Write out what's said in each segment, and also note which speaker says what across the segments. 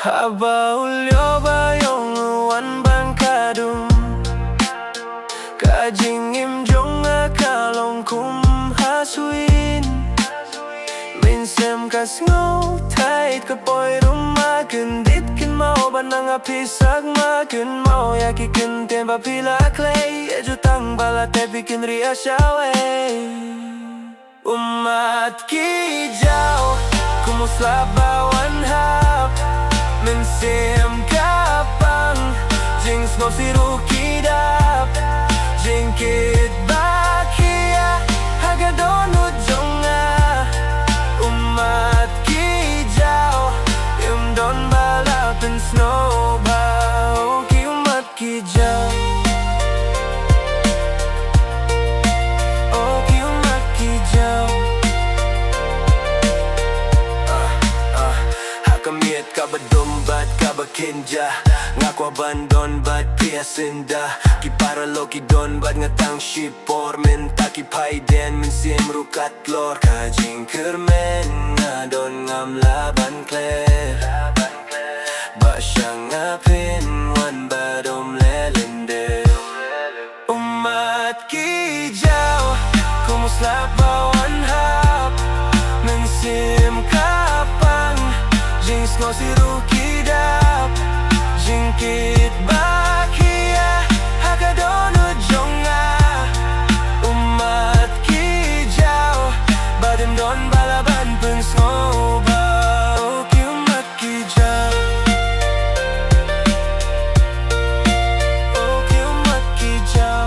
Speaker 1: Habaulyo bayong uwan bangkadum Kajing imjong akalong kum hasuin Minsem kas ngo tait kapoy rumakendit kin mau banang apisag makin mau yaki kenten papila clay ejutang balate bikin ria syawe Umat kijau kumusla bawan hap Mensim kapang Jings no sirukidap Jingkit bakia Hagadonut jonga Umat kijau Imdon balapin snowball Ki umat kijau Oh ki umat kijau Hakamit kabadumbat kabakinja Ngaku abandon bat piasinda Ki para loki don bat ngatang shipor Minta ki paiden min sim rukat lor Kajing kermen ngadon ngam laban kler Ba siyang ngapin wan badom lelende Umat kijau kumusla bawan hap Min sim kapang Jings no sirukidap Jingkit bakia Hagadonut jonga Umat kijau Badim don balaban pun sngoba Oh ki umat kijau Oh ki umat kijau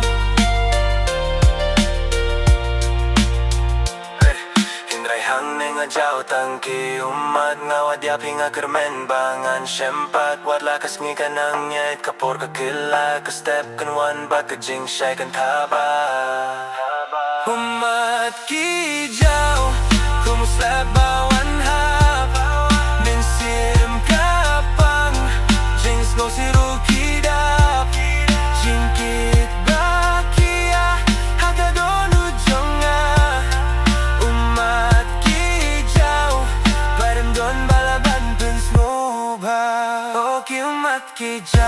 Speaker 1: Hindray hang nenga jau tangki umat ngawadyapi nga kermen bangan syempat wat lakas ngi kanang nyait kapor kakila ka step kanwan bat kajing syai kan taba Umat kijau kumusla bawan hap Minsim kapang Jings no sirukidap Jingkit bakia Hagadonut jonga Umat kijau Barim don balaban pun snowball Oh ki umat kijau